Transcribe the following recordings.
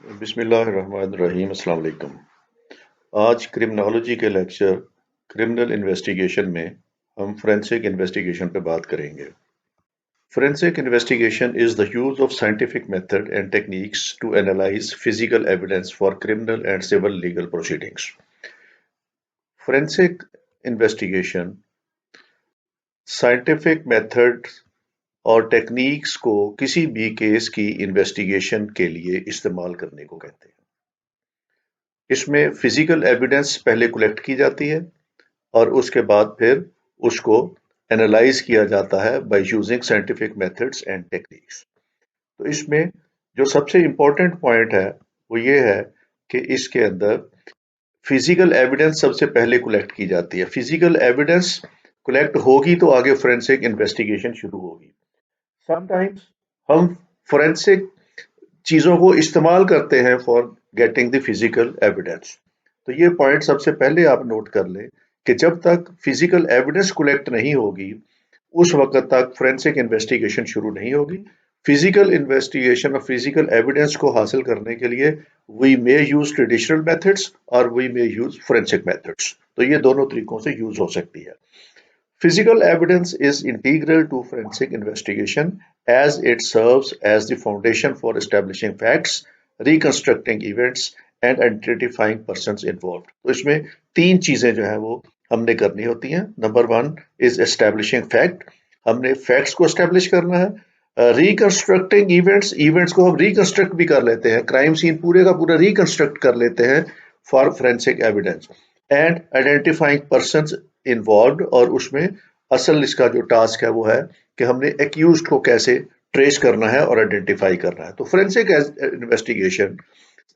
बिस्मिल्लाहिर्रहमानिर्रहीम अस्सलाम वालेकुम। आज क्रिमिनोलॉजी के लेक्चर क्रिमिनल इन्वेस्टिगेशन में हम फोरेंसिक इन्वेस्टिगेशन पे बात करेंगे। Forensic investigation is the use of scientific method and techniques to analyze physical evidence for criminal and civil legal proceedings. Forensic investigation scientific method और टेक्निक्स को किसी भी केस की इन्वेस्टिगेशन के लिए इस्तेमाल करने को कहते हैं। इसमें फिजिकल एविडेंस पहले कलेक्ट की जाती है और उसके बाद फिर उसको एनालाइज किया जाता है by using scientific methods and techniques. तो इसमें जो सबसे इंपॉर्टेंट पॉइंट है वो ये है कि इसके अंदर फिजिकल एविडेंस सबसे पहले कलेक्ट की जाती है। फिजिकल एविडेंस कलेक्ट होगी तो आगे फोरेंसिक इन्वेस्टिगेशन शुरू होगी। समटाइम्स हम फोरेंसिक चीजों को इस्तेमाल करते हैं for getting the physical evidence. तो ये पॉइंट सबसे पहले आप नोट कर लें कि जब तक फिजिकल एविडेंस कलेक्ट नहीं होगी उस वक्त तक फोरेंसिक इन्वेस्टिगेशन शुरू नहीं होगी। फिजिकल इन्वेस्टिगेशन और फिजिकल एविडेंस को हासिल करने के लिए we may use traditional methods और we may use forensic methods. तो ये दोनों तरीकों से यूज हो सकती है। Physical evidence is integral to forensic investigation as it serves as the foundation for establishing facts, reconstructing events and identifying persons involved. तो इसमें तीन चीजें जो है वो हमने करनी होती हैं। Number one is establishing fact, हमने फैक्ट्स को एस्टेब्लिश करना है। रिकंस्ट्रक्टिंग इवेंट्स, इवेंट्स को हम रिकंस्ट्रक्ट भी कर लेते हैं, क्राइम सीन पूरे का पूरा रिकंस्ट्रक्ट कर लेते हैं for forensic evidence. And identifying persons involve, और उसमें असल इसका जो टास्क है वो है कि हमने एक्यूज्ड को कैसे ट्रेस करना है और आइडेंटिफाई करना है। तो forensic investigation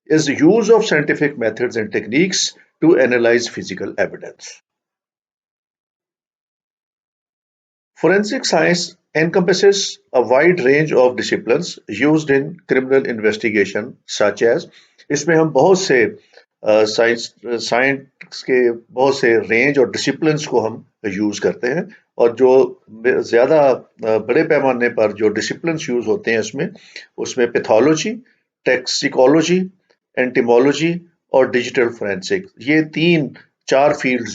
is use of scientific methods and techniques to analyze physical evidence. Forensic science encompasses a wide range of disciplines used in criminal investigation such as, इसमें हम बहुत से साइंस के बहुत से रेंज और डिसिप्लिन्स को हम यूज करते हैं, और जो ज्यादा बड़े पैमाने पर जो डिसिप्लिन्स यूज होते हैं उसमें पैथोलॉजी, टैक्सिकोलॉजी, एंटीमोलॉजी और डिजिटल फोरेंसिक, ये चार फील्ड्स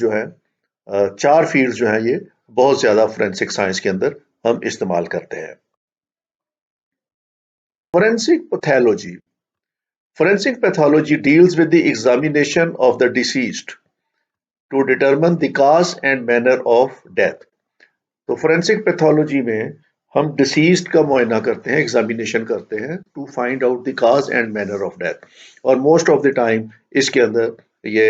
जो हैं ये बहुत ज्यादा फोरेंसिक साइंस के अंदर हम इस्तेमाल करते हैं। Forensic pathology, forensic pathology deals with the examination of the deceased to determine the cause and manner of death. तो forensic pathology में हम डिसीज्ड का मुआयना करते हैं, एग्जामिनेशन करते हैं to find out the cause and manner of death. और मोस्ट ऑफ द टाइम इसके अंदर ये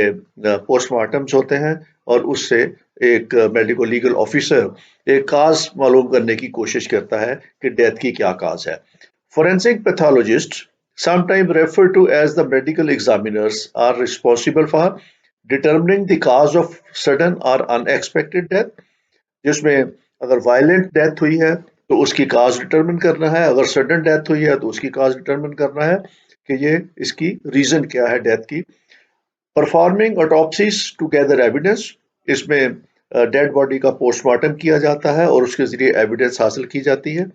पोस्टमार्टम्स होते हैं और उससे एक मेडिको लीगल ऑफिसर एक काज मालूम करने की कोशिश करता है कि डेथ की क्या काज है। Forensic pathologist, sometimes referred to as the medical examiners, are responsible for determining the cause of sudden or unexpected death, जिसमें अगर वायलेंट डेथ हुई है तो उसकी काज डिटरमिन करना है, अगर सडन डेथ हुई है तो उसकी काज डिटरमिन करना है कि ये इसकी रीजन क्या है डेथ की। परफॉर्मिंग ऑटोप्सीज टू गैदर एविडेंस, इसमें डेड बॉडी का पोस्टमार्टम किया जाता है और उसके जरिए एविडेंस हासिल की जाती है।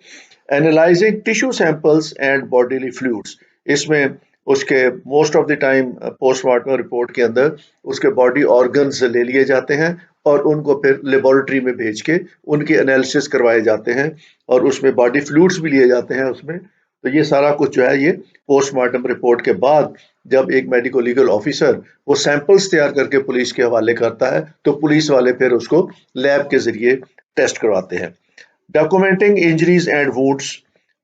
Analysing tissue samples and bodily fluids, इसमें उसके most of the time postmortem report के अंदर उसके बॉडी ऑर्गन्स ले लिए जाते हैं और उनको फिर लेबोरेटरी में भेज के उनके एनालिसिस करवाए जाते हैं और उसमें बॉडी फ्लूइड्स भी लिए जाते हैं उसमें। तो ये सारा कुछ जो है ये पोस्टमार्टम रिपोर्ट के बाद जब एक मेडिको लीगल ऑफिसर वो सैंपल्स तैयार करके पुलिस के हवाले करता है तो पुलिस वाले फिर उसको लैब के जरिए टेस्ट करवाते हैं। डॉक्यूमेंटिंग इंजरीज एंड वुंड्स,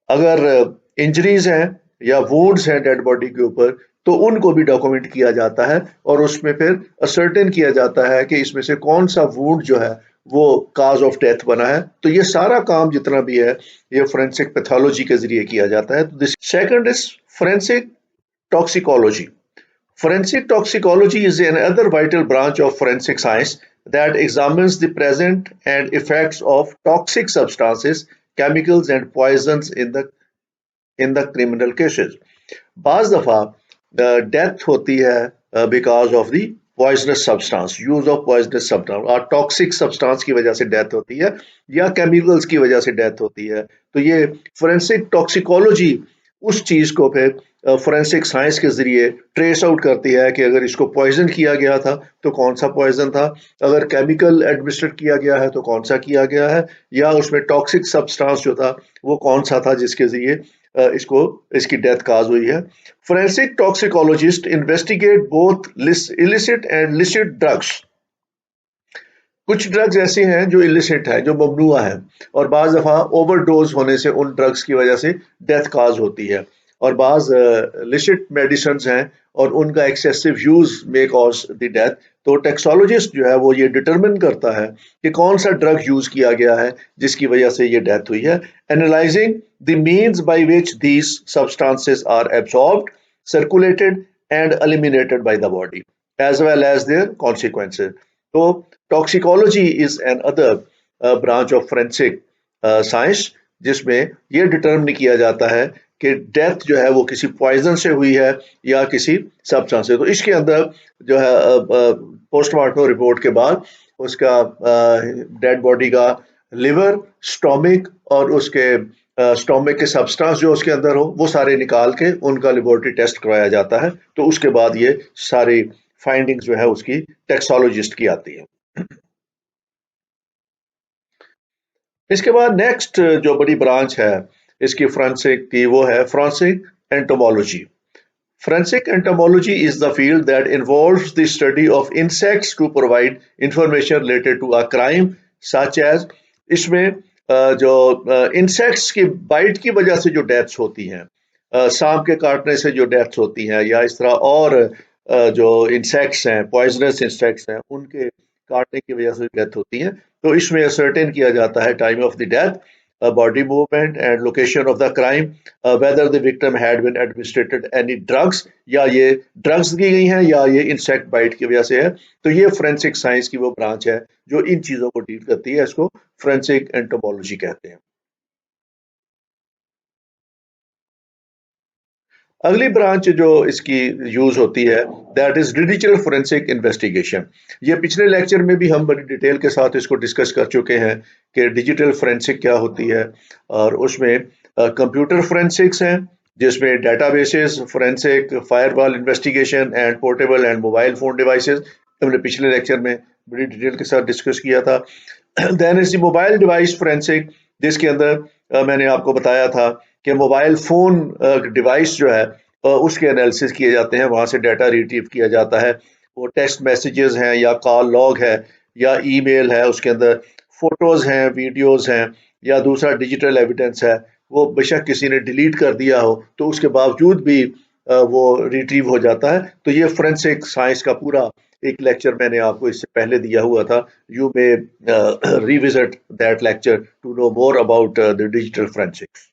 अगर इंजरीज हैं या वुंड्स हैं डेड बॉडी के ऊपर तो उनको भी डॉक्यूमेंट किया जाता है और उसमें फिर असर्टेन किया जाता है कि इसमें से कौन सा वुंड जो है वो काज ऑफ डेथ बना है। तो ये सारा काम जितना भी है ये फोरेंसिक पैथोलॉजी के जरिए किया जाता है। तो second is forensic toxicology. Forensic toxicology is another vital branch of forensic science that examines the presence and effects of toxic substances, chemicals and poisons in the criminal cases. बाज दफा death होती है because of the poisonous substance, use of poisonous substance और toxic substance की वजह से death होती है या केमिकल्स की वजह से डेथ होती है। तो ये फोरेंसिक टॉक्सिकोलॉजी उस चीज को फिर फोरेंसिक साइंस के ज़रिए ट्रेस आउट करती है कि अगर इसको पॉइजन किया गया था तो कौन सा पॉइजन था, अगर केमिकल एडमिनिस्ट्रेट किया गया है तो कौन सा किया गया है, या उसमें टॉक्सिक सब्सटेंस जो था वो कौन सा था जिसके ज़रिए इसको इसकी डेथ काज हुई है। Forensic toxicologist investigate both illicit and licit drugs. कुछ ड्रग्स ऐसे हैं जो इलिसिट है, जो ममनुआ है, और बाज दफ़ा ओवरडोज होने से उन ड्रग्स की वजह से डेथ काज होती है, और बाज लिसिट मेडिसिन हैं और उनका excessive use may cause the death. तो टेक्सोलॉजिस्ट जो है वो ये डिटरमिन करता है कि कौन सा ड्रग यूज किया गया है जिसकी वजह से ये डेथ हुई है, analysing the means by which these substances are absorbed, circulated and eliminated by the body as well as their consequences. So toxicology is another branch of forensic science जिसमें यह डिटर्मिन किया जाता है कि death जो है वो किसी पॉइजन से हुई है या किसी सब्सटेंस से। तो इसके अंदर जो है पोस्टमार्टम रिपोर्ट के बाद उसका डेड बॉडी का लिवर, स्टोमिक और उसके स्टोमिक के सब्सटेंस जो उसके अंदर हो वो सारे निकाल के उनका लेबोरेटरी टेस्ट करवाया जाता है। तो उसके बाद ये सारी फाइंडिंग्स जो है उसकी टैक्सोलॉजिस्ट की आती है। इसके बाद नेक्स्ट जो बड़ी ब्रांच है इसकी फोरेंसिक की वो है forensic entomology. Forensic entomology is the field that involves the study of insects to provide information related to a crime such as इसमें जो इंसेक्ट्स की बाइट की वजह से जो डेथ्स होती हैं, सांप के काटने से जो डेथ्स होती हैं, या इस तरह और जो इंसेक्ट्स हैं, पॉइजनस इंसेक्ट्स हैं, उनके काटने की वजह से डेथ होती है, तो इसमें सर्टेन किया जाता है time of the death, body movement and location of the crime, whether the victim had been administered any drugs, या ये ड्रग्स दी गई हैं या ये इंसेक्ट बाइट की वजह से है। तो ये फोरेंसिक साइंस की वो ब्रांच है जो इन चीजों को डील करती है, इसको फोरेंसिक एंटोमोलॉजी कहते हैं। अगली ब्रांच जो इसकी यूज होती है that is digital forensic investigation. ये पिछले लेक्चर में भी हम बड़ी डिटेल के साथ इसको डिस्कस कर चुके हैं कि डिजिटल फोरेंसिक क्या होती है, और उसमें कंप्यूटर फोरेंसिक्स हैं जिसमें databases forensic, firewall investigation and portable and mobile phone devices, हमने पिछले लेक्चर में बड़ी डिटेल के साथ डिस्कस किया था। Then is the mobile device forensic, जिसके अंदर मैंने आपको बताया था कि मोबाइल फोन डिवाइस जो है उसके एनालिसिस किए जाते हैं, वहां से डाटा रिट्रीव किया जाता है। वो टेक्स्ट मैसेजेस हैं या कॉल लॉग है या ईमेल है, उसके अंदर फोटोज हैं, वीडियोस हैं, या दूसरा डिजिटल एविडेंस है, वो बेशक किसी ने डिलीट कर दिया हो तो उसके बावजूद भी वो रिट्रीव हो जाता है। तो ये फोरेंसिक साइंस का पूरा एक लेक्चर मैंने आपको इससे पहले दिया हुआ था। You may revisit that lecture to know more about the digital forensics.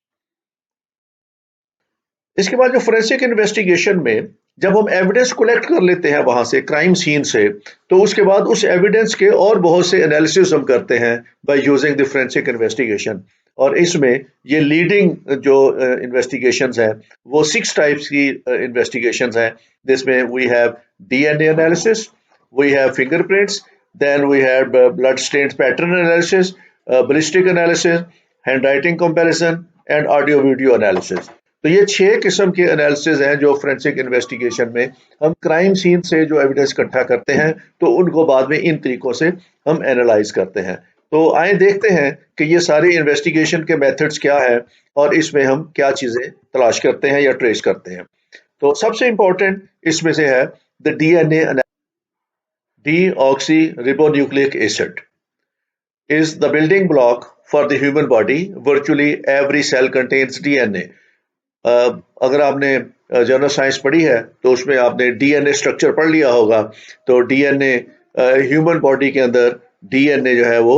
इसके बाद जो फोरेंसिक इन्वेस्टिगेशन में जब हम एविडेंस कलेक्ट कर लेते हैं वहां से, क्राइम सीन से, तो उसके बाद उस एविडेंस के और बहुत से एनालिसिस हम करते हैं by using the forensic investigation. और इसमें ये लीडिंग जो इन्वेस्टिगेशंस हैं वो 6 टाइप्स की इन्वेस्टिगेशंस हैं, जिसमें we have DNA analysis, we have fingerprints, then we have blood stain pattern analysis, ballistic analysis, handwriting comparison and audio video analysis. तो ये 6 किस्म के एनालिसिस हैं जो फोरेंसिक इन्वेस्टिगेशन में हम क्राइम सीन से जो एविडेंस इकट्ठा करते हैं तो उनको बाद में इन तरीकों से हम एनालाइज करते हैं। तो आए देखते हैं कि ये सारे इन्वेस्टिगेशन के मेथड्स क्या है और इसमें हम क्या चीजें तलाश करते हैं या ट्रेस करते हैं। तो सबसे इंपॉर्टेंट इसमें से है the DNA, deoxy ribonucleic acid is the building block for the human body. Virtually every cell contains DNA. अगर आपने जनरल साइंस पढ़ी है तो उसमें आपने डीएनए स्ट्रक्चर पढ़ लिया होगा। तो डीएनए ह्यूमन बॉडी के अंदर डीएनए जो है वो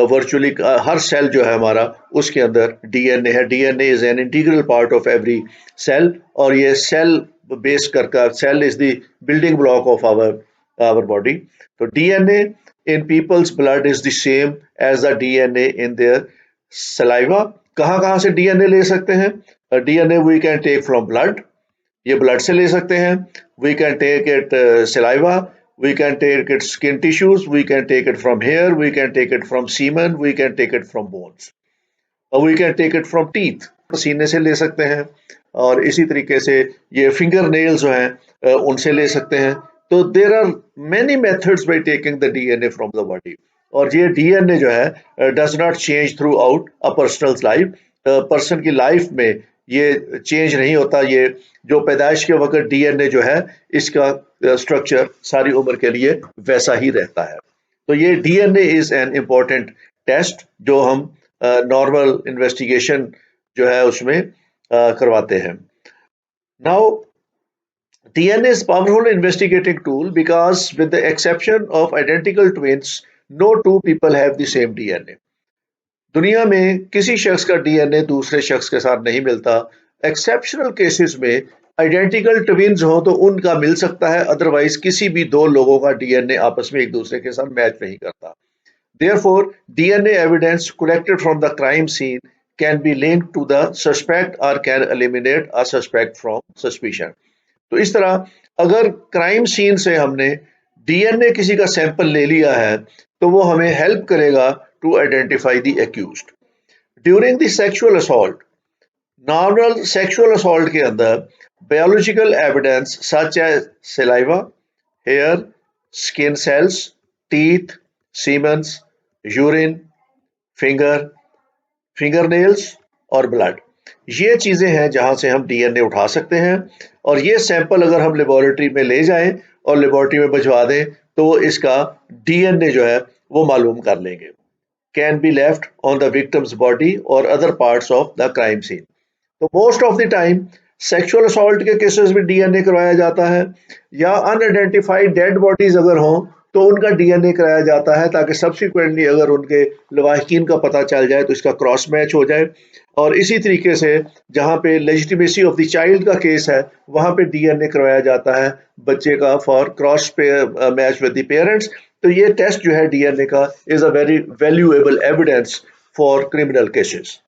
वर्चुअली हर सेल जो है हमारा उसके अंदर डीएनए है। DNA is an integral part of every cell, और ये सेल बेस करके cell is the building block of our body. तो DNA in people's blood is the same as the DNA in their saliva। कहाँ से DNA ले सकते हैं? DNA we can take from blood, ये ब्लड से ले सकते हैं। We can take it saliva, we can take it skin tissues, we can take it from hair, we can take it from semen, we can take it from bones, or we can take it from teeth। पसीने से ले सकते हैं, और इसी तरीके से ये फिंगर नेल्स जो हैं उनसे ले सकते हैं। तो there are many methods by taking the DNA from the body. और ये डीएनए जो है does not change throughout a personal life. Person की लाइफ में ये चेंज नहीं होता। ये जो पैदाइश के वक्त डीएनए जो है इसका स्ट्रक्चर सारी उम्र के लिए वैसा ही रहता है। तो ये DNA is an important test जो हम नॉर्मल इन्वेस्टिगेशन जो है उसमें करवाते हैं। Now DNA is powerful investigating tool because with the exception of identical twins, no two people have the same DNA. दुनिया में किसी शख्स का डीएनए दूसरे शख्स के साथ नहीं मिलता। एक्सेप्शनल केसेस में आइडेंटिकल ट्विन्स हो तो उनका मिल सकता है, अदरवाइज किसी भी दो लोगों का डीएनए आपस में एक दूसरे के साथ मैच नहीं करता। Therefore, DNA evidence collected from the crime scene can be linked to the suspect or can eliminate a suspect from suspicion. तो इस तरह अगर क्राइम सीन से हमने डीएनए किसी का सैंपल ले लिया है तो वो हमें हेल्प करेगा to identify the accused. During the sexual assault, normal sexual assault के अंदर biological evidence such as saliva, hair, skin cells, teeth, semens, urine, finger fingernails और ब्लड, ये चीजें हैं जहां से हम डीएनए उठा सकते हैं। और ये सैंपल अगर हम लेबोरेटरी में ले जाएं और लेबोरेटरी में भिजवा दें तो वो इसका डीएनए जो है वो मालूम कर लेंगे। Can be left on the victim's body और other parts of the crime scene. तो most of the time sexual assault के केसेस में डीएनए करवाया जाता है, या अनआइडेंटिफाइड डेड बॉडीज अगर हों तो उनका डीएनए कराया जाता है ताकि सब्सिक्वेंटली अगर उनके लवाहिकीन का पता चल जाए तो इसका क्रॉस मैच हो जाए। और इसी तरीके से जहाँ पे लेजिटिमेसी ऑफ द चाइल्ड का केस है वहाँ पे डीएनए करवाया जाता है बच्चे का for cross match with the parents. तो ये टेस्ट जो है डीएनए का is a very valuable evidence for criminal cases.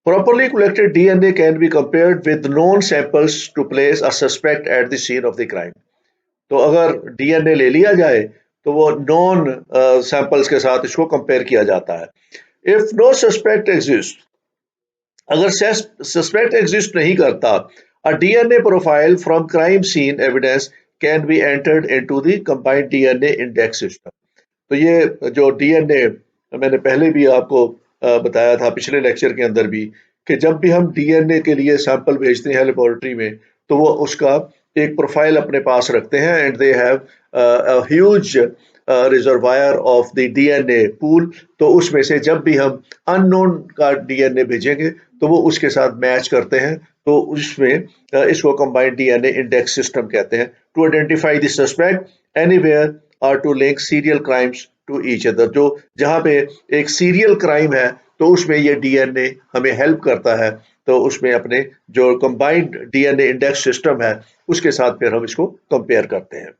Properly collected DNA can be compared with known samples to place a suspect at the scene of the crime. तो अगर DNA ले लिया जाए तो वो नॉन सैंपल्स के साथ इसको कंपेयर किया जाता है। इफ नो सस्पेक्ट एग्जिस्ट, अगर सस्पेक्ट एग्जिस्ट नहीं करता, a DNA profile from crime scene evidence can be entered into the combined DNA index system. तो ये जो डीएनए मैंने पहले भी आपको बताया था पिछले लेक्चर के अंदर भी कि जब भी हम डीएनए के लिए सैंपल भेजते हैं लेबोरेटरी में तो वो उसका एक प्रोफाइल अपने पास रखते हैं and they have huge reservoir of the DNA pool. तो उसमें से जब भी हम अननोन का डीएनए भेजेंगे तो वो उसके साथ मैच करते हैं। तो उसमें इसको कंबाइंड डीएनए इंडेक्स सिस्टम कहते हैं to identify the suspect anywhere और to link serial crimes to each other. जो जहाँ पे एक सीरियल क्राइम है तो उसमें ये डीएनए हमें हेल्प करता है। तो उसमें अपने जो कंबाइंड डीएनए इंडेक्स सिस्टम है उसके साथ फिर हम इसको कंपेयर करते हैं।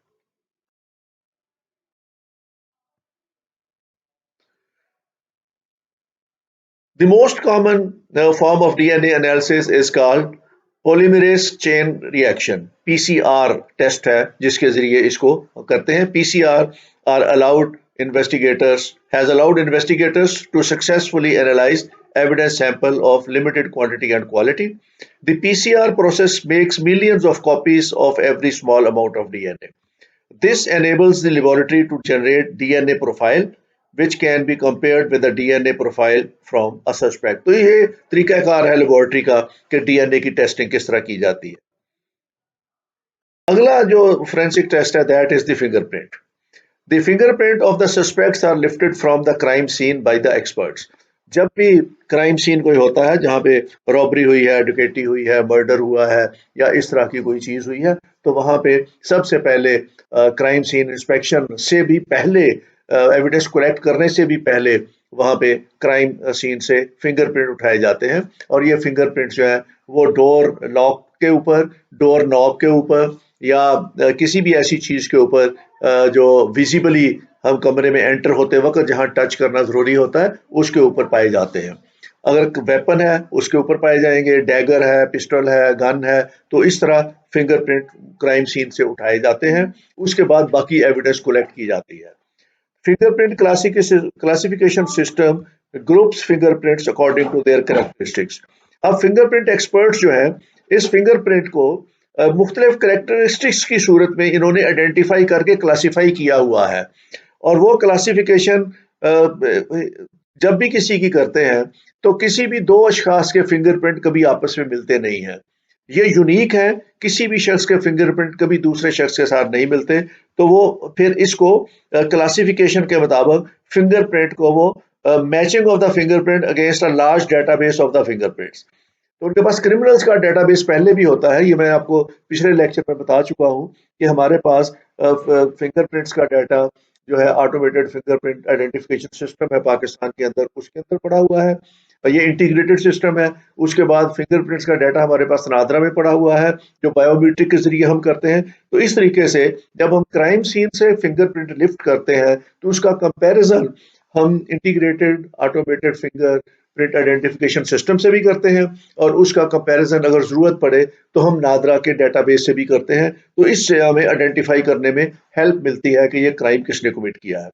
The most common form of DNA analysis is called polymerase chain reaction, PCR test है जिसके जरिए इसको करते हैं। PCR are allowed investigators has allowed investigators to successfully analyze evidence sample of limited quantity and quality. The PCR process makes millions of copies of every small amount of DNA. This enables the laboratory to generate DNA profile which can be compared with the DNA profile from a suspect. तो ये तरीकाकार है laboratory का कि DNA की testing किस तरह की जाती है। अगला जो फोरेंसिक टेस्ट है that is the fingerprint. The fingerprint of the suspects are lifted from the crime scene by the experts. जब भी क्राइम सीन कोई होता है जहाँ पे रॉबरी हुई है, डकैती हुई है, मर्डर हुआ है या इस तरह की कोई चीज हुई है तो वहां पे सबसे पहले क्राइम सीन इंस्पेक्शन से भी पहले, एविडेंस कलेक्ट करने से भी पहले वहां पे क्राइम सीन से फिंगरप्रिंट उठाए जाते हैं। और ये फिंगरप्रिंट जो है वो डोर लॉक के ऊपर, डोर नॉब के ऊपर या किसी भी ऐसी चीज के ऊपर जो विजिबली हम कमरे में एंटर होते वक्त जहां टच करना जरूरी होता है उसके ऊपर पाए जाते हैं। अगर वेपन है उसके ऊपर पाए जाएंगे, डैगर है, पिस्टल है, गन है। तो इस तरह फिंगरप्रिंट क्राइम सीन से उठाए जाते हैं। उसके बाद बाकी एविडेंस कलेक्ट की जाती है। Fingerprint classification system groups fingerprints according to their characteristics. अब फिंगरप्रिंट एक्सपर्ट्स जो है इस फिंगरप्रिंट को मुख्तलिफ करेक्टरिस्टिक्स की सूरत में इन्होंने आइडेंटिफाई करके क्लासिफाई किया हुआ है और वो क्लासिफिकेशन जब भी किसी की करते हैं तो किसी भी दो अशखास के फिंगरप्रिंट कभी आपस में मिलते नहीं हैं। ये यूनिक है, किसी भी शख्स के फिंगरप्रिंट कभी दूसरे शख्स के साथ नहीं मिलते, तो वो फिर इसको क्लासिफिकेशन के मुताबिक फिंगरप्रिंट को वो matching of the fingerprint against a large database of the fingerprints. तो उनके पास क्रिमिनल्स का डेटाबेस पहले भी होता है, ये मैं आपको पिछले लेक्चर में बता चुका हूँ कि हमारे पास फिंगरप्रिंट्स का डाटा जो है ऑटोमेटेड फिंगरप्रिंट आइडेंटिफिकेशन सिस्टम है पाकिस्तान के अंदर, उसके अंदर पड़ा हुआ है। ये इंटीग्रेटेड सिस्टम है। उसके बाद फिंगरप्रिंट्स का डाटा हमारे पास तनादरा में पड़ा हुआ है जो बायोमेट्रिक के जरिए हम करते हैं। तो इस तरीके से जब हम क्राइम सीन से फिंगरप्रिंट लिफ्ट करते हैं तो उसका कंपैरिजन हम integrated automated finger print identification system से भी करते हैं और उसका कंपैरिजन अगर जरूरत पड़े तो हम नादरा के डेटाबेस से भी करते हैं। तो इससे हमें आइडेंटिफाई करने में हेल्प मिलती है कि ये क्राइम किसने कमिट किया है।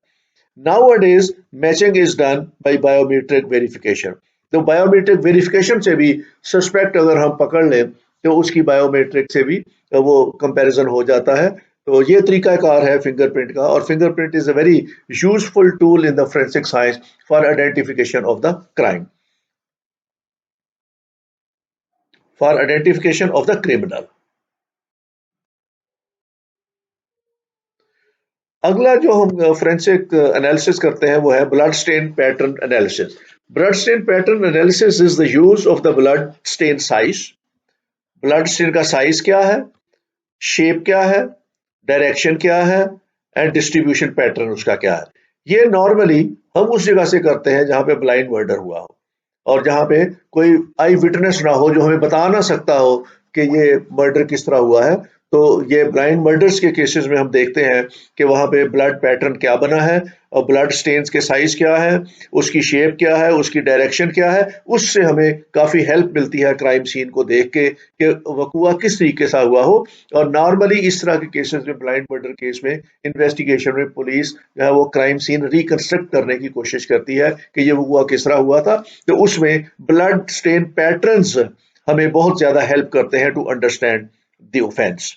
Nowadays, matching is done by biometric verification. तो बायोमेट्रिक वेरिफिकेशन से भी सस्पेक्ट अगर हम पकड़ लें तो उसकी बायोमेट्रिक से भी वो कंपैरिजन हो जाता है। तो ये तरीकाकार है फिंगरप्रिंट का और fingerprint is a very useful tool in the forensic science for identification of the crime, for identification of the criminal. अगला जो हम फोरेंसिक एनालिसिस करते हैं वो है blood stain pattern analysis. Blood stain pattern analysis is the use of the blood stain size. Blood stain का size क्या है, शेप क्या है, डायरेक्शन क्या है एंड डिस्ट्रीब्यूशन पैटर्न उसका क्या है। ये नॉर्मली हम उस जगह से करते हैं जहां पे ब्लाइंड मर्डर हुआ हो और जहां पे कोई आई विटनेस ना हो जो हमें बता ना सकता हो कि ये मर्डर किस तरह हुआ है। तो ये ब्लाइंड मर्डर्स के केसेस में हम देखते हैं कि वहां पे ब्लड पैटर्न क्या बना है और ब्लड स्टेन्स के साइज क्या है, उसकी शेप क्या है, उसकी डायरेक्शन क्या है। उससे हमें काफी हेल्प मिलती है क्राइम सीन को देख के कि वकूआ किस तरीके से हुआ हो। और नॉर्मली इस तरह के केसेस में, ब्लाइंड मर्डर केस में, इन्वेस्टिगेशन में पुलिस जो है वो क्राइम सीन रिकंस्ट्रक्ट करने की कोशिश करती है कि ये वकूआ किस तरह हुआ था। तो उसमें ब्लड स्टेन पैटर्न्स हमें बहुत ज्यादा हेल्प करते हैं to understand the offence.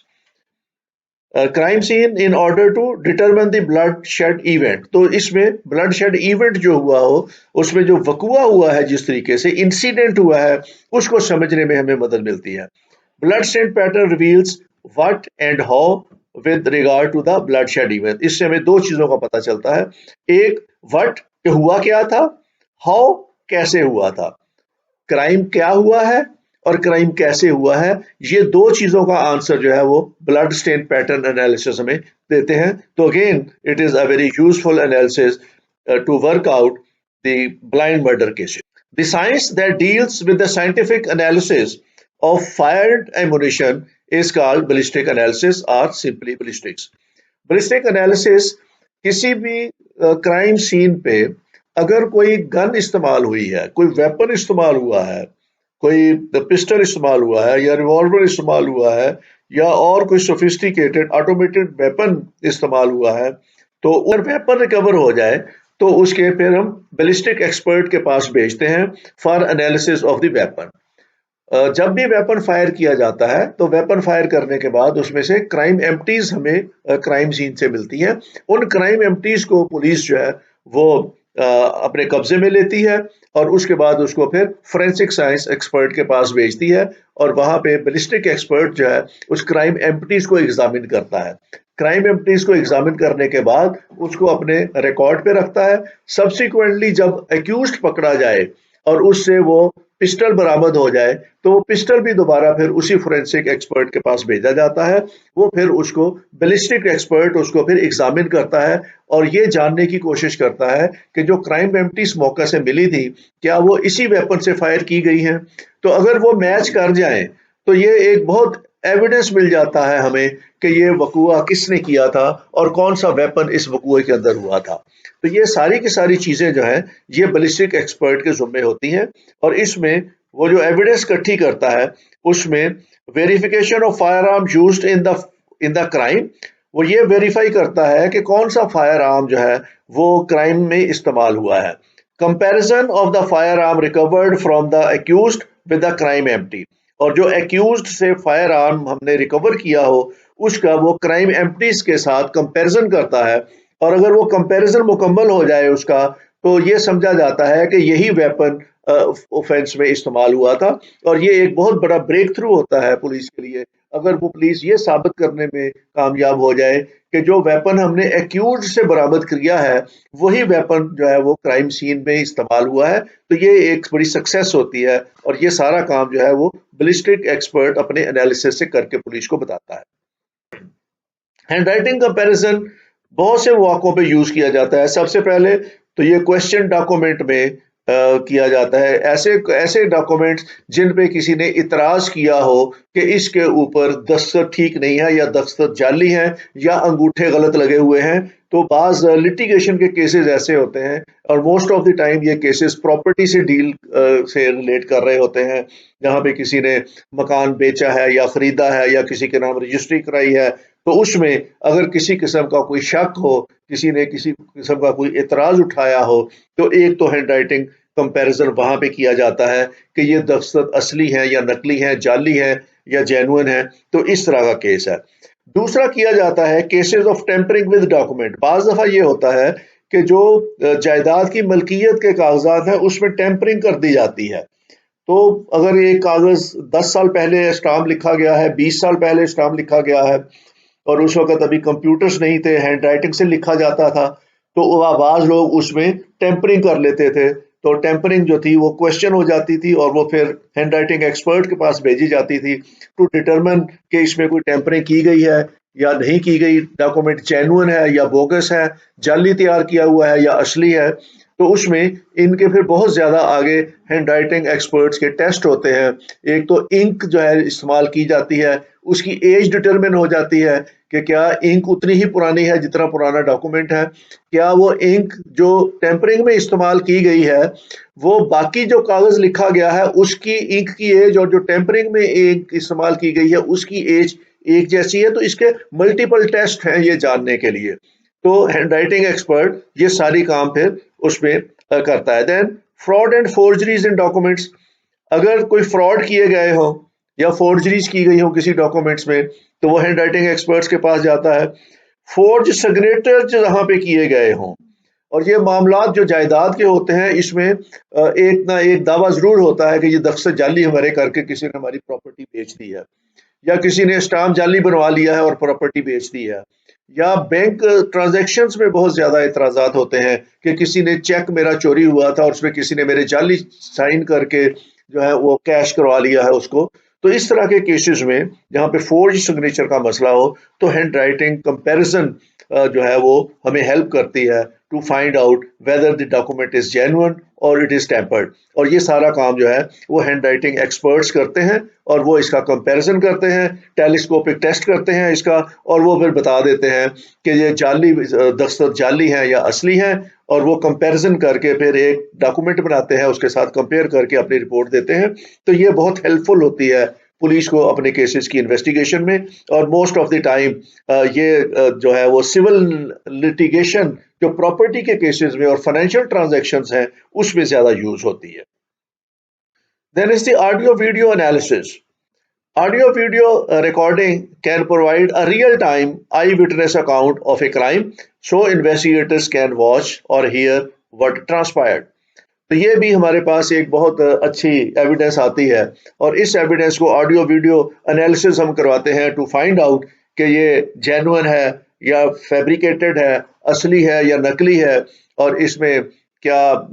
Crime scene in order to determine the bloodshed event. तो इसमें ब्लड शेड इवेंट जो हुआ हो उसमें जो वकूआ हुआ है, जिस तरीके से इंसिडेंट हुआ है, उसको समझने में हमें मदद मिलती है। Blood stain pattern reveals what and how with regard to the bloodshed event. इससे हमें दो चीजों का पता चलता है, एक व्हाट हुआ क्या था, हाउ कैसे हुआ था, क्राइम क्या हुआ है और क्राइम कैसे हुआ है। ये दो चीजों का आंसर जो है वो ब्लड स्टेन पैटर्न एनालिसिस हमें देते हैं। तो again it is a very useful analysis to work out the blind murder cases. The science that deals with the scientific analysis of fired ammunition is called ballistic analysis or simply ballistics. Ballistic analysis किसी भी crime scene पे अगर कोई gun इस्तेमाल हुई है, कोई weapon इस्तेमाल हुआ है, कोई पिस्टल इस्तेमाल हुआ है या रिवॉल्वर इस्तेमाल हुआ है या और कोई सोफिस्टिकेटेड ऑटोमेटेड वेपन इस्तेमाल हुआ है, तो अगर वेपन रिकवर हो जाए तो उसके फिर हम बैलिस्टिक एक्सपर्ट के पास भेजते हैं for analysis of the weapon. जब भी वेपन फायर किया जाता है तो वेपन फायर करने के बाद उसमें से क्राइम एम्प्टीज हमें क्राइम सीन से मिलती हैं। उन क्राइम एम्प्टीज को पुलिस जो है वो अपने कब्जे में लेती है और उसके बाद उसको फिर फोरेंसिक साइंस एक्सपर्ट के पास भेजती है और वहां पे बैलिस्टिक एक्सपर्ट जो है उस क्राइम एम्प्टीज को एग्जामिन करता है। क्राइम एम्प्टीज को एग्जामिन करने के बाद उसको अपने रिकॉर्ड पे रखता है। सब्सिक्वेंटली जब एक्यूज्ड पकड़ा जाए और उससे वो पिस्टल बरामद हो जाए तो वो पिस्टल भी दोबारा फिर उसी फोरेंसिक एक्सपर्ट के पास भेजा जाता है। वो फिर उसको बैलिस्टिक एक्सपर्ट उसको फिर एग्जामिन करता है और ये जानने की कोशिश करता है कि जो क्राइम एम्प्टीज मौके से मिली थी क्या वो इसी वेपन से फायर की गई हैं। तो अगर वो मैच कर जाए तो ये एक बहुत एविडेंस मिल जाता है हमें कि ये वकूआ किसने किया था और कौन सा वेपन इस वकूए के अंदर हुआ था। तो ये सारी की सारी चीजें जो हैं ये बैलिस्टिक एक्सपर्ट के जुम्मे होती हैं और इसमें वो जो एविडेंस इकट्ठी करता है उसमें verification of fire arm used in the crime, वो ये वेरीफाई करता है कि कौन सा फायर आर्म जो है वो क्राइम में इस्तेमाल हुआ है। Comparison of the fire arm recovered from the accused with the crime empty, और जो एक्यूज्ड से फायर आर्म हमने रिकवर किया हो उसका वो क्राइम एम्प्टीज के साथ कंपैरिजन करता है, और अगर वो कंपैरिजन मुकम्मल हो जाए उसका, तो ये समझा जाता है कि यही वेपन ऑफेंस में इस्तेमाल हुआ था। और ये एक बहुत बड़ा ब्रेक थ्रू होता है पुलिस के लिए, अगर वो पुलिस ये साबित करने में कामयाब हो जाए कि जो वेपन हमने एक्यूज से बरामद किया है वही वेपन जो है वो क्राइम सीन में इस्तेमाल हुआ है, तो ये एक बड़ी सक्सेस होती है। और ये सारा काम जो है वो बलिस्टिक एक्सपर्ट अपने एनालिसिस से करके पुलिस को बताता है। हैंडराइटिंग कंपैरिजन बहुत से मौकों पे यूज किया जाता है। सबसे पहले तो ये क्वेश्चन डॉक्यूमेंट में किया जाता है, ऐसे ऐसे डॉक्यूमेंट्स जिन पे किसी ने इतराज किया हो कि इसके ऊपर दस्तखत ठीक नहीं है या दस्तखत जाली हैं या अंगूठे गलत लगे हुए हैं। तो बाज लिटिगेशन के केसेस ऐसे होते हैं, और मोस्ट ऑफ द टाइम ये केसेस प्रॉपर्टी से डील से रिलेट कर रहे होते हैं, जहाँ पे किसी ने मकान बेचा है या खरीदा है या किसी के नाम रजिस्ट्री कराई है। तो उसमें अगर किसी किस्म का कोई शक हो, किसी ने किसी किस्म का कोई एतराज उठाया हो, तो एक तो हैंड राइटिंग कंपैरिजन वहां पे किया जाता है कि ये दस्तखत असली है या नकली है, जाली है या जेन्युइन है। तो इस तरह का केस है। दूसरा किया जाता है cases of tampering with document. बाज दफा ये होता है कि जो जायदाद की मलकियत के कागजात हैं उसमें टेम्परिंग कर दी जाती है। तो अगर ये कागज 10 साल पहले स्टाम्प लिखा गया है, 20 साल पहले स्टाम्प लिखा गया है, और उस वक्त अभी कंप्यूटर्स नहीं थे, हैंड राइटिंग से लिखा जाता था, तो आवाज लोग उसमें टेम्परिंग कर लेते थे। तो टेम्परिंग जो थी वो क्वेश्चन हो जाती थी और वो फिर हैंड राइटिंग एक्सपर्ट के पास भेजी जाती थी टू डिटरमिन कि इसमें कोई टेम्परिंग की गई है या नहीं की गई, डॉक्यूमेंट जेन्युइन है या बोगस है, जाली तैयार किया हुआ है या असली है। तो उसमें इनके फिर बहुत ज्यादा आगे हैंड राइटिंग एक्सपर्ट्स के टेस्ट होते हैं। एक तो इंक जो है इस्तेमाल की जाती है, उसकी एज डिटरमिन हो जाती है कि क्या इंक उतनी ही पुरानी है जितना पुराना डॉक्यूमेंट है, क्या वो इंक जो टेम्परिंग में इस्तेमाल की गई है वो बाकी जो कागज लिखा गया है उसकी इंक की एज और जो टेम्परिंग में इंक इस्तेमाल की गई है उसकी एज एक जैसी है। तो इसके मल्टीपल टेस्ट हैं ये जानने के लिए। तो हैंड राइटिंग एक्सपर्ट ये सारी काम फिर उसमें करता है। Than fraud and forgeries in documents, अगर कोई फ्रॉड किए गए हो या फोर्जरीज की गई हो किसी डॉक्यूमेंट्स में, तो वो हैंड राइटिंग एक्सपर्ट्स के पास जाता है। फोर्ज सिग्नेचर जहां पे किए गए हों, और ये मामलात जो जायदाद के होते हैं इसमें एक ना एक दावा जरूर होता है कि ये दस्तखत जाली हमारे करके किसी ने हमारी प्रॉपर्टी बेच दी है, या किसी ने स्टाम्प जाली बनवा लिया है और प्रॉपर्टी बेच दी है, या बैंक ट्रांजैक्शंस में बहुत ज्यादा इतराजात होते हैं कि किसी ने चेक मेरा चोरी हुआ था और उसमें किसी ने मेरे जाली साइन करके जो है वो कैश करवा लिया है उसको। तो इस तरह के केसेस में जहाँ पे फोर्ज सिग्नेचर का मसला हो, तो हैंड राइटिंग कंपैरिजन जो है वो हमें हेल्प करती है to find out whether the document is genuine और इट इज टेम्पर्ड। और ये सारा काम जो है वो हैंड राइटिंग एक्सपर्ट्स करते हैं, और वो इसका कंपैरिजन करते हैं, टेलीस्कोपिक टेस्ट करते हैं इसका, और वो फिर बता देते हैं कि ये जाली दस्तखत जाली है या असली है, और वो कंपैरिजन करके फिर एक डॉक्यूमेंट बनाते हैं, उसके साथ कंपेयर करके अपनी रिपोर्ट देते हैं। तो ये बहुत हेल्पफुल होती है पुलिस को अपने केसेस की इन्वेस्टिगेशन में। और मोस्ट ऑफ द टाइम ये जो है वो सिविल लिटिगेशन जो प्रॉपर्टी के केसेस में और फाइनेंशियल ट्रांजैक्शंस हैं उसमें ज्यादा यूज होती है। Then is the audio video analysis. Audio video recording can provide a real time eyewitness account of a crime, so investigators can watch or hear what transpired. तो ये भी हमारे पास एक बहुत अच्छी एविडेंस आती है, और इस एविडेंस को ऑडियो वीडियो एनालिसिस हम करवाते हैं टू फाइंड आउट कि ये जेन्युइन है या फैब्रिकेटेड है, असली है या नकली है, और इसमें क्या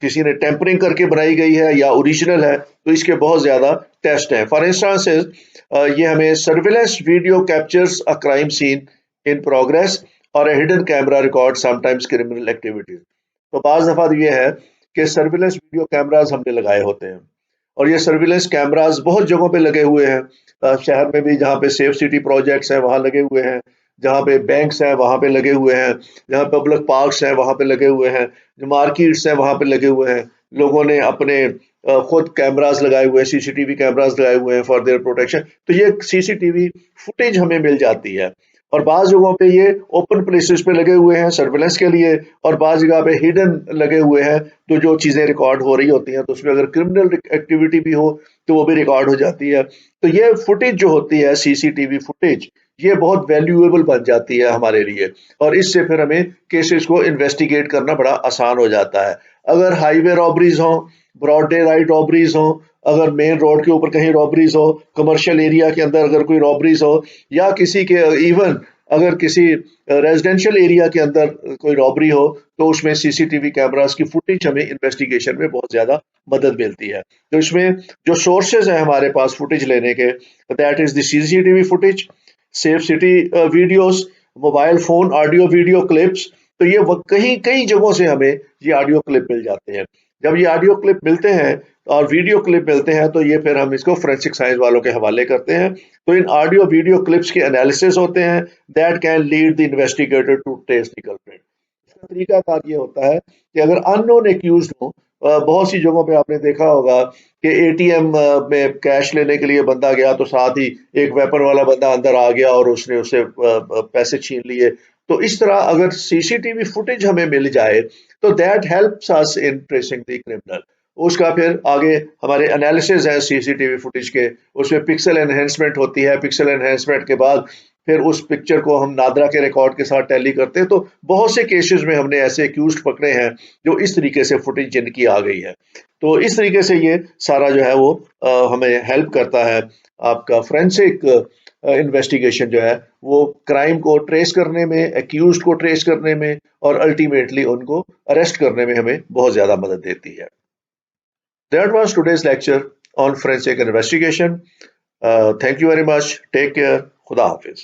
किसी ने टेम्परिंग करके बनाई गई है या ओरिजिनल है। तो इसके बहुत ज्यादा टेस्ट हैं। फॉर इंस्टांस ये हमें surveillance video captures a crime scene in progress और a hidden camera record sometimes criminal activities. तो बाज दफा ये है कि सर्विलेंस वीडियो कैमरास हमने लगाए होते हैं, और ये सर्विलेंस कैमरास बहुत जगहों पे लगे हुए हैं। शहर में भी जहाँ पे सेफ सिटी प्रोजेक्ट्स हैं वहाँ लगे हुए हैं, जहाँ पे बैंक्स हैं वहाँ पे लगे हुए हैं, जहाँ पब्लिक पार्क्स हैं वहाँ पे लगे हुए हैं, जो मार्केट्स हैं वहाँ पे लगे हुए हैं। लोगों ने अपने खुद कैमरास लगाए हुए हैं, सीसीटीवी कैमरास लगाए हुए हैं फॉर देयर प्रोटेक्शन। तो ये सीसीटीवी फुटेज हमें मिल जाती है। और बाज़ जगहों पे ये ओपन प्लेसेस पे लगे हुए हैं सर्विलेंस के लिए, और बाज़ जगह पे हिडन लगे हुए हैं, तो जो चीज़ें रिकॉर्ड हो रही होती हैं तो उसमें अगर क्रिमिनल एक्टिविटी भी हो तो वो भी रिकॉर्ड हो जाती है। तो ये फुटेज जो होती है सीसीटीवी फुटेज, ये बहुत वैल्यूएबल बन जाती है हमारे लिए, और इससे फिर हमें केसेस को इन्वेस्टिगेट करना बड़ा आसान हो जाता है। अगर हाईवे रॉबरीज हों, ब्रॉड डे लाइट रॉबरीज हों, अगर मेन रोड के ऊपर कहीं रॉबरीज हो, कमर्शियल एरिया के अंदर अगर कोई रॉबरीज हो, या किसी के इवन अगर किसी रेजिडेंशियल एरिया के अंदर कोई रॉबरी हो, तो उसमें सीसीटीवी कैमरास की फुटेज हमें इन्वेस्टिगेशन में बहुत ज्यादा मदद मिलती है। तो इसमें जो सोर्सेज हैं हमारे पास फुटेज लेने के, that is the CCTV footage, safe city videos, mobile phone audio video clips. तो ये कहीं कई जगहों से हमें ये ऑडियो क्लिप मिल जाते हैं। जब ये ऑडियो क्लिप मिलते हैं और वीडियो क्लिप मिलते हैं, तो ये फिर हम इसको फोरेंसिक साइंस वालों के हवाले करते हैं। तो इन ऑडियो वीडियो क्लिप्स के एनालिसिस होते हैं, that can lead the investigator to trace the culprit. इसका तरीकाकार ये होता है कि अगर अननोन एक्यूज्ड हो, बहुत सी जगहों पे आपने देखा होगा कि एटीएम में कैश लेने के लिए बंदा गया तो साथ ही एक वेपन वाला बंदा अंदर आ गया और उसने उससे पैसे छीन लिए। तो इस तरह अगर सीसीटीवी फुटेज हमें मिल जाए, तो that helps us in tracing the criminal. उसका फिर आगे हमारे एनालिसिस है सीसीटीवी फुटेज के, उसमें पिक्सल एनहेंसमेंट होती है, पिक्सल एनहेंसमेंट के बाद फिर उस पिक्चर को हम नादरा के रिकॉर्ड के साथ टैली करते हैं। तो बहुत से केसेस में हमने ऐसे एक्यूज पकड़े हैं जो इस तरीके से फुटेज जिनकी आ गई है। तो इस तरीके से ये सारा जो है वो हमें हेल्प करता है। आपका फोरेंसिक इन्वेस्टिगेशन जो है वो क्राइम को ट्रेस करने में, एक्यूज को ट्रेस करने में, और अल्टीमेटली उनको अरेस्ट करने में हमें बहुत ज्यादा मदद देती है। That was today's lecture on forensic investigation. Thank you very much. Take care. Khuda Hafiz.